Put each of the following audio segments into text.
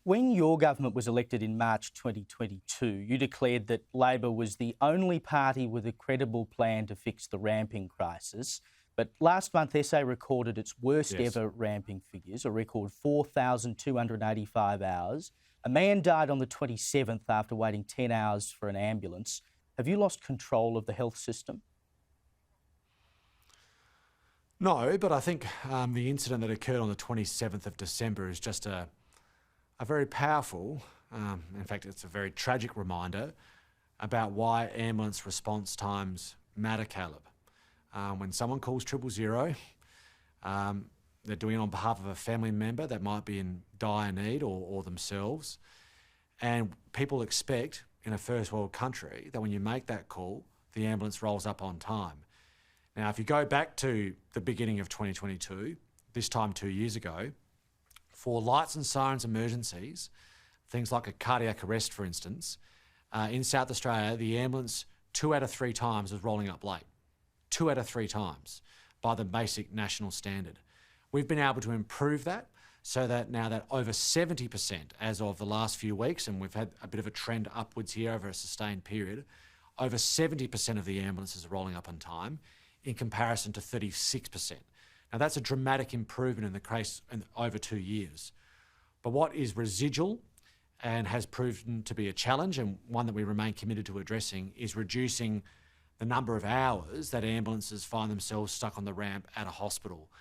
When your government was elected in March 2022, you declared that Labor was the only party with a credible plan to fix the ramping crisis. But last month, SA recorded its worst ever ramping figures, a record 4,285 hours. A man died on the 27th after waiting 10 hours for an ambulance. Have you lost control of the health system? No, but I think the incident that occurred on the 27th of December is just a very powerful, in fact, it's a very tragic reminder about why ambulance response times matter, Caleb. When someone calls 000, they're doing it on behalf of a family member that might be in dire need or themselves. And people expect in a first world country that when you make that call, the ambulance rolls up on time. Now, if you go back to the beginning of 2022, this time 2 years ago, for lights and sirens emergencies, things like a cardiac arrest, for instance, in South Australia, the ambulance 2 out of 3 times was rolling up late. 2 out of 3 times by the basic national standard. We've been able to improve that so that now that over 70% as of the last few weeks, and we've had a bit of a trend upwards here over a sustained period, over 70% of the ambulances are rolling up on time in comparison to 36%. Now that's a dramatic improvement in the case in over 2 years. But what is residual and has proven to be a challenge, and one that we remain committed to addressing, is reducing the number of hours that ambulances find themselves stuck on the ramp at a hospital.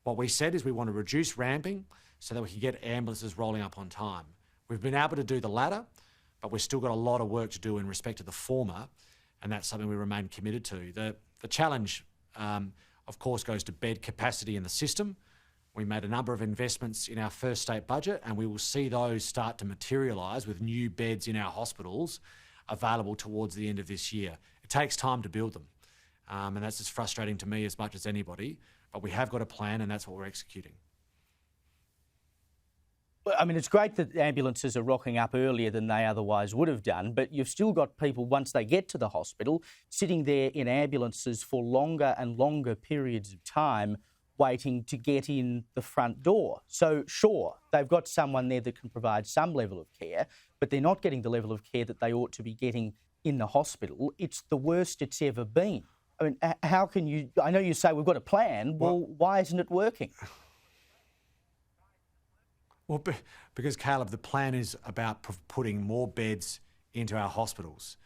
What we said is we want to reduce ramping so that we can get ambulances rolling up on time. We've been able to do the latter, but we've still got a lot of work to do in respect to the former, and that's something we remain committed to. The challenge, of course, goes to bed capacity in the system. We made a number of investments in our first state budget, and we will see those start to materialise with new beds in our hospitals available towards the end of this year. It takes time to build them, and that's as frustrating to me as much as anybody, but we have got a plan and that's what we're executing. Well, I mean, it's great that ambulances are rocking up earlier than they otherwise would have done, but you've still got people, once they get to the hospital, sitting there in ambulances for longer and longer periods of time waiting to get in the front door. So, sure, they've got someone there that can provide some level of care, but they're not getting the level of care that they ought to be getting in the hospital. It's the worst it's ever been. I mean, how can you... I know you say we've got a plan. Well, why isn't it working? Well, because, Caleb, the plan is about putting more beds into our hospitals.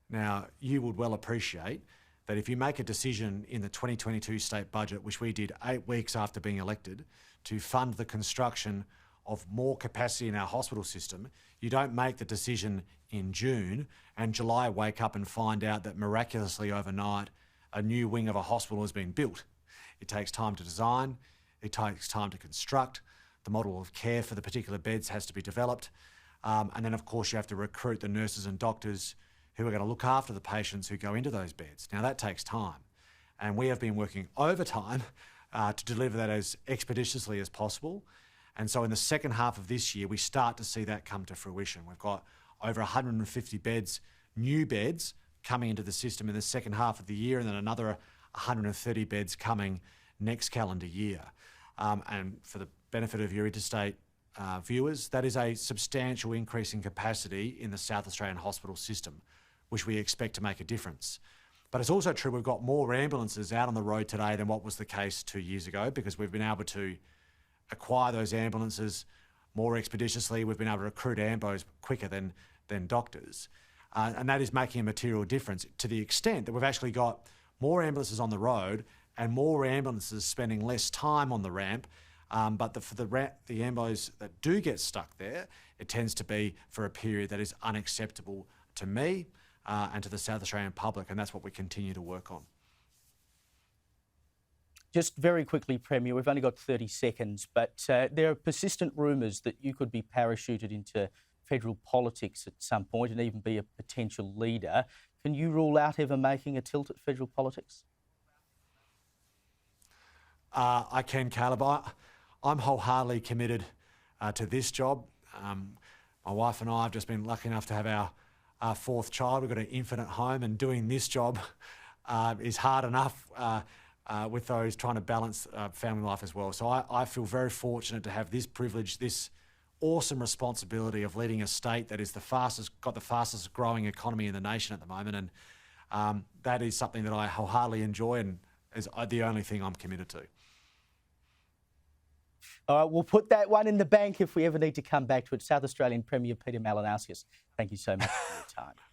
Now, you would well appreciate that if you make a decision in the 2022 state budget, which we did 8 weeks after being elected, to fund the construction of more capacity in our hospital system, you don't make the decision in June and July wake up and find out that miraculously overnight a new wing of a hospital has been built. It takes time to design, it takes time to construct, the model of care for the particular beds has to be developed, and then of course you have to recruit the nurses and doctors who are going to look after the patients who go into those beds. Now that takes time, and we have been working overtime to deliver that as expeditiously as possible. And so in the second half of this year, we start to see that come to fruition. We've got over 150 beds, new beds, coming into the system in the second half of the year, and then another 130 beds coming next calendar year. And for the benefit of your interstate viewers, that is a substantial increase in capacity in the South Australian hospital system, which we expect to make a difference. But it's also true we've got more ambulances out on the road today than what was the case 2 years ago, because we've been able to acquire those ambulances more expeditiously. We've been able to recruit ambos quicker than doctors. And that is making a material difference to the extent that we've actually got more ambulances on the road and more ambulances spending less time on the ramp. But for the ambos that do get stuck there, it tends to be for a period that is unacceptable to me and to the South Australian public, and that's what we continue to work on. Just very quickly, Premier, we've only got 30 seconds, but there are persistent rumours that you could be parachuted into federal politics at some point and even be a potential leader. Can you rule out ever making a tilt at federal politics? I can, Caleb. I'm wholeheartedly committed to this job. My wife and I have just been lucky enough to have our fourth child. We've got an infant at home, and doing this job is hard enough with those trying to balance family life as well. So I feel very fortunate to have this privilege, this awesome responsibility of leading a state that is got the fastest growing economy in the nation at the moment, and that is something that I wholeheartedly enjoy and is the only thing I'm committed to. All right, we'll put that one in the bank if we ever need to come back to it. South Australian Premier Peter Malinauskas, thank you so much for your time.